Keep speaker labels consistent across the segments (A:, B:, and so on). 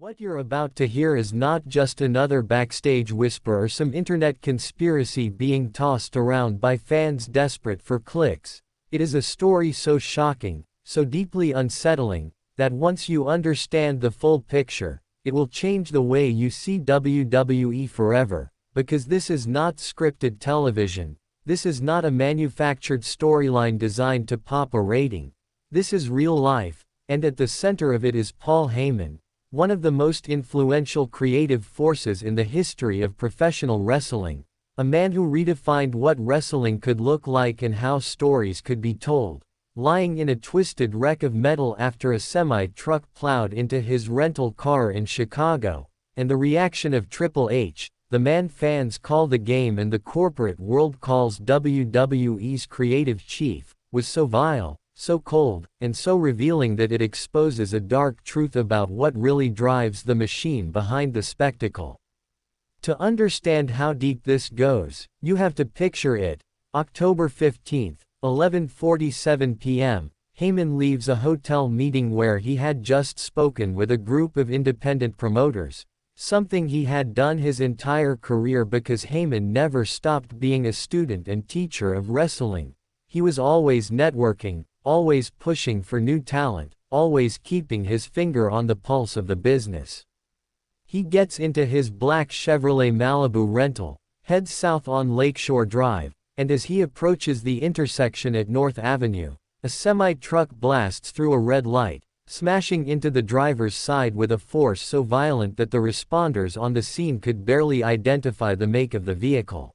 A: What you're about to hear is not just another backstage whisper or some internet conspiracy being tossed around by fans desperate for clicks. It is a story so shocking, so deeply unsettling, that once you understand the full picture, it will change the way you see WWE forever. Because this is not scripted television, this is not a manufactured storyline designed to pop a rating. This is real life, and at the center of it is Paul Heyman, one of the most influential creative forces in the history of professional wrestling, a man who redefined what wrestling could look like and how stories could be told. Lying in a twisted wreck of metal after a semi-truck plowed into his rental car in Chicago, and the reaction of Triple H, the man fans call the Game and the corporate world calls WWE's creative chief, was so vile, so cold, and so revealing that it exposes a dark truth about what really drives the machine behind the spectacle. To understand how deep this goes, you have to picture it. October 15, 11:47 p.m., Heyman leaves a hotel meeting where he had just spoken with a group of independent promoters, something he had done his entire career because Heyman never stopped being a student and teacher of wrestling. He was always networking, always pushing for new talent, always keeping his finger on the pulse of the business. He gets into his black Chevrolet Malibu rental, heads south on Lakeshore Drive, and as he approaches the intersection at North Avenue, a semi-truck blasts through a red light, smashing into the driver's side with a force so violent that the responders on the scene could barely identify the make of the vehicle.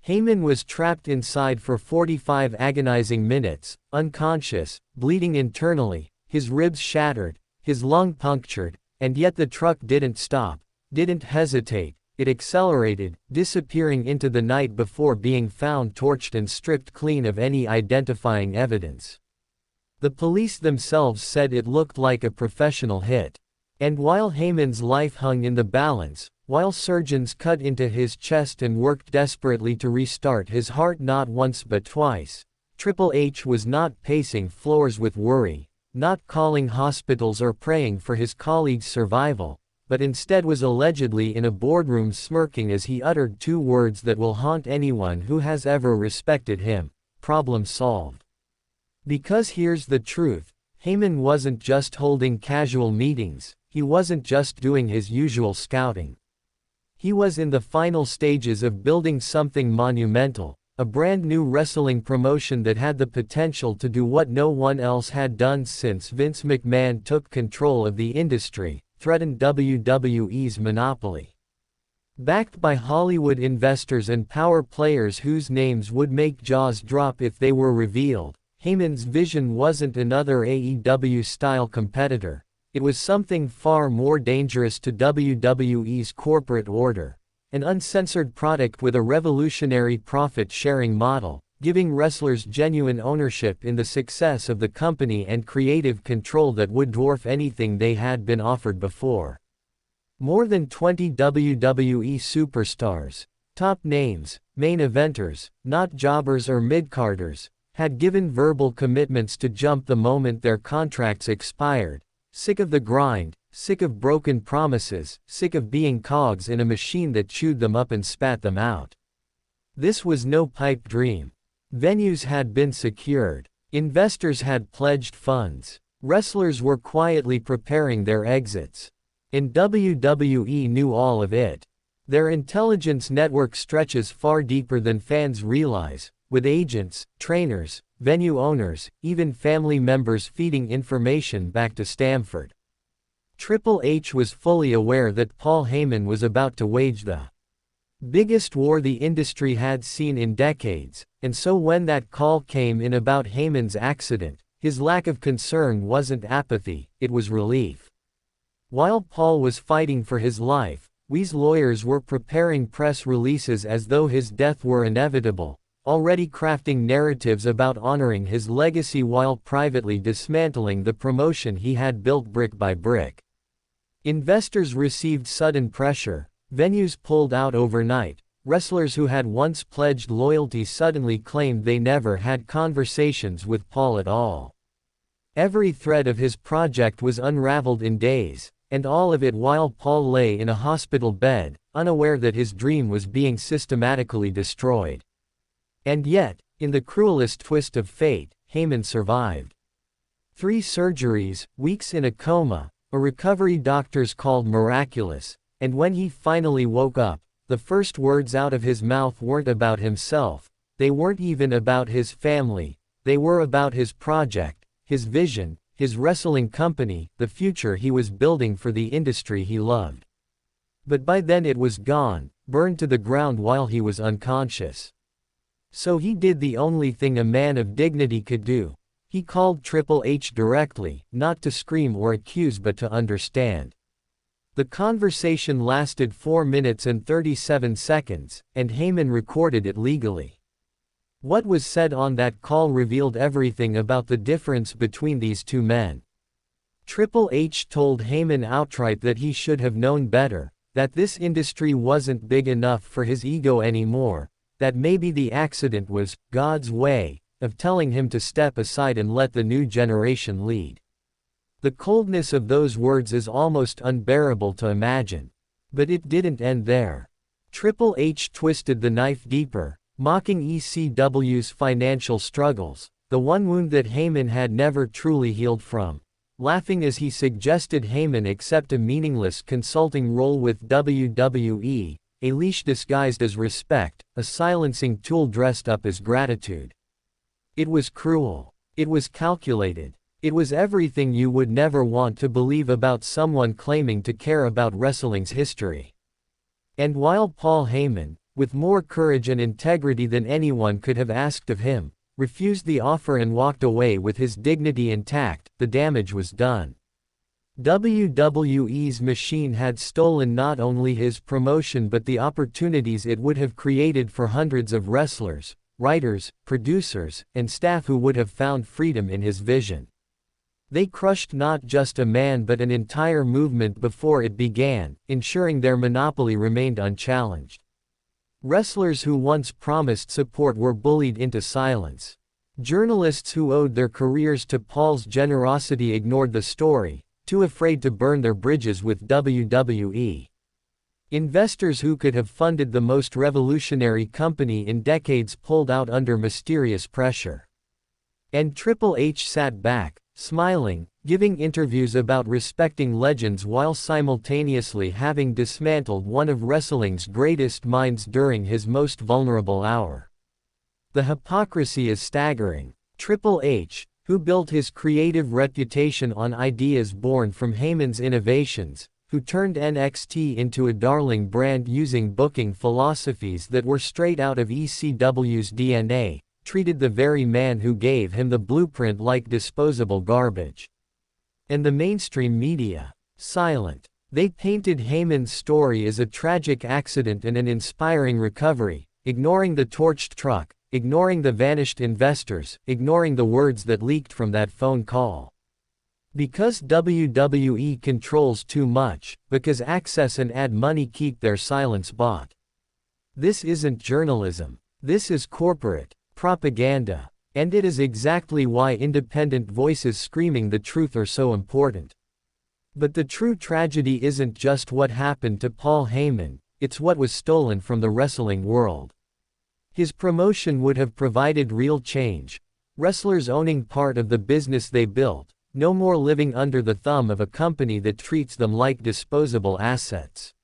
A: Heyman was trapped inside for 45 agonizing minutes, unconscious, bleeding internally, his ribs shattered, his lung punctured, and yet the truck didn't stop, didn't hesitate, it accelerated, disappearing into the night before being found torched and stripped clean of any identifying evidence. The police themselves said it looked like a professional hit. And while Heyman's life hung in the balance, while surgeons cut into his chest and worked desperately to restart his heart not once but twice, Triple H was not pacing floors with worry, not calling hospitals or praying for his colleagues' survival, but instead was allegedly in a boardroom smirking as he uttered two words that will haunt anyone who has ever respected him: problem solved. Because here's the truth, Heyman wasn't just holding casual meetings, he wasn't just doing his usual scouting. He was in the final stages of building something monumental, a brand new wrestling promotion that had the potential to do what no one else had done since Vince McMahon took control of the industry, threatened WWE's monopoly. Backed by Hollywood investors and power players whose names would make jaws drop if they were revealed, Heyman's vision wasn't another AEW-style competitor. It was something far more dangerous to WWE's corporate order, an uncensored product with a revolutionary profit-sharing model, giving wrestlers genuine ownership in the success of the company and creative control that would dwarf anything they had been offered before. More than 20 WWE superstars, top names, main eventers, not jobbers or mid-carders, had given verbal commitments to jump the moment their contracts expired. Sick of the grind, sick of broken promises, sick of being cogs in a machine that chewed them up and spat them out. This was no pipe dream. Venues had been secured. Investors had pledged funds. Wrestlers were quietly preparing their exits. And WWE knew all of it. Their intelligence network stretches far deeper than fans realize, with agents, trainers, venue owners, even family members feeding information back to Stamford. Triple H was fully aware that Paul Heyman was about to wage the biggest war the industry had seen in decades, and so when that call came in about Heyman's accident, his lack of concern wasn't apathy, it was relief. While Paul was fighting for his life, Wee's lawyers were preparing press releases as though his death were inevitable, already crafting narratives about honoring his legacy while privately dismantling the promotion he had built brick by brick. Investors received sudden pressure, venues pulled out overnight, wrestlers who had once pledged loyalty suddenly claimed they never had conversations with Paul at all. Every thread of his project was unraveled in days, And all of it while Paul lay in a hospital bed, unaware that his dream was being systematically destroyed. And yet, in the cruelest twist of fate, Heyman survived. 3 surgeries, weeks in a coma, a recovery doctors called miraculous, and when he finally woke up, the first words out of his mouth weren't about himself, they weren't even about his family, they were about his project, his vision, his wrestling company, the future he was building for the industry he loved. But by then it was gone, burned to the ground while he was unconscious. So he did the only thing a man of dignity could do. He called Triple H directly, not to scream or accuse but to understand. The conversation lasted 4 minutes and 37 seconds, and Heyman recorded it legally. What was said on that call revealed everything about the difference between these two men. Triple H told Heyman outright that he should have known better, that this industry wasn't big enough for his ego anymore, that maybe the accident was God's way of telling him to step aside and let the new generation lead. The coldness of those words is almost unbearable to imagine. But it didn't end there. Triple H twisted the knife deeper, mocking ECW's financial struggles, the one wound that Heyman had never truly healed from, laughing as he suggested Heyman accept a meaningless consulting role with WWE, a leash disguised as respect, a silencing tool dressed up as gratitude. It was cruel. It was calculated. It was everything you would never want to believe about someone claiming to care about wrestling's history. And while Paul Heyman, with more courage and integrity than anyone could have asked of him, refused the offer and walked away with his dignity intact, the damage was done. WWE's machine had stolen not only his promotion but the opportunities it would have created for hundreds of wrestlers, writers, producers, and staff who would have found freedom in his vision. They crushed not just a man but an entire movement before it began, ensuring their monopoly remained unchallenged. Wrestlers who once promised support were bullied into silence. Journalists who owed their careers to Paul's generosity ignored the story, too afraid to burn their bridges with WWE. Investors who could have funded the most revolutionary company in decades pulled out under mysterious pressure. And Triple H sat back, smiling, giving interviews about respecting legends while simultaneously having dismantled one of wrestling's greatest minds during his most vulnerable hour. The hypocrisy is staggering. Triple H, who built his creative reputation on ideas born from Heyman's innovations, who turned NXT into a darling brand using booking philosophies that were straight out of ECW's DNA, treated the very man who gave him the blueprint like disposable garbage. And the mainstream media, silent. They painted Heyman's story as a tragic accident and an inspiring recovery, ignoring the torched truck, ignoring the vanished investors, ignoring the words that leaked from that phone call. Because WWE controls too much, because access and ad money keep their silence bought. This isn't journalism. This is corporate propaganda. And it is exactly why independent voices screaming the truth are so important. But the true tragedy isn't just what happened to Paul Heyman, it's what was stolen from the wrestling world. His promotion would have provided real change. Wrestlers owning part of the business they built, no more living under the thumb of a company that treats them like disposable assets.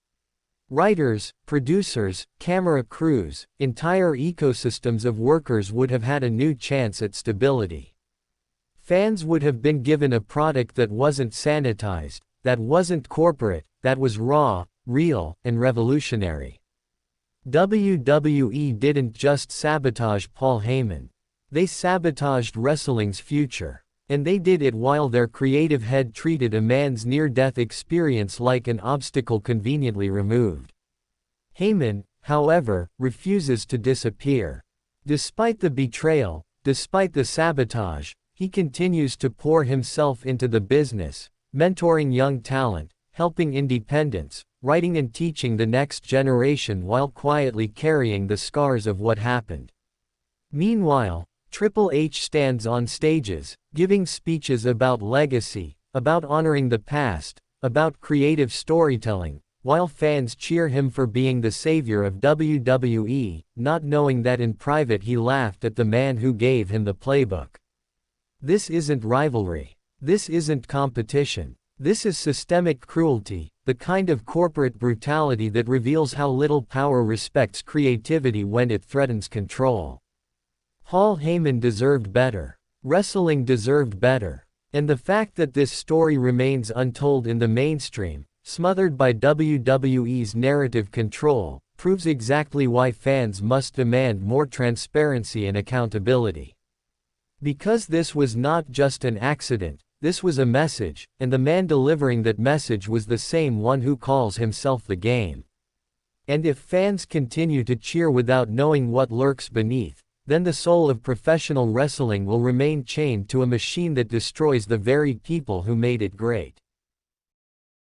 A: Writers, producers, camera crews, entire ecosystems of workers would have had a new chance at stability. Fans would have been given a product that wasn't sanitized, that wasn't corporate, that was raw, real, and revolutionary. WWE didn't just sabotage Paul Heyman. They sabotaged wrestling's future. And they did it while their creative head treated a man's near-death experience like an obstacle conveniently removed. Heyman, however, refuses to disappear. Despite the betrayal, despite the sabotage, he continues to pour himself into the business, mentoring young talent, helping independents, writing and teaching the next generation while quietly carrying the scars of what happened. Meanwhile, Triple H stands on stages, giving speeches about legacy, about honoring the past, about creative storytelling, while fans cheer him for being the savior of WWE, not knowing that in private he laughed at the man who gave him the playbook. This isn't rivalry. This isn't competition. This is systemic cruelty, the kind of corporate brutality that reveals how little power respects creativity when it threatens control. Paul Heyman deserved better. Wrestling deserved better. And the fact that this story remains untold in the mainstream, smothered by WWE's narrative control, proves exactly why fans must demand more transparency and accountability. Because this was not just an accident, this was a message, and the man delivering that message was the same one who calls himself the Game. And if fans continue to cheer without knowing what lurks beneath, then the soul of professional wrestling will remain chained to a machine that destroys the very people who made it great.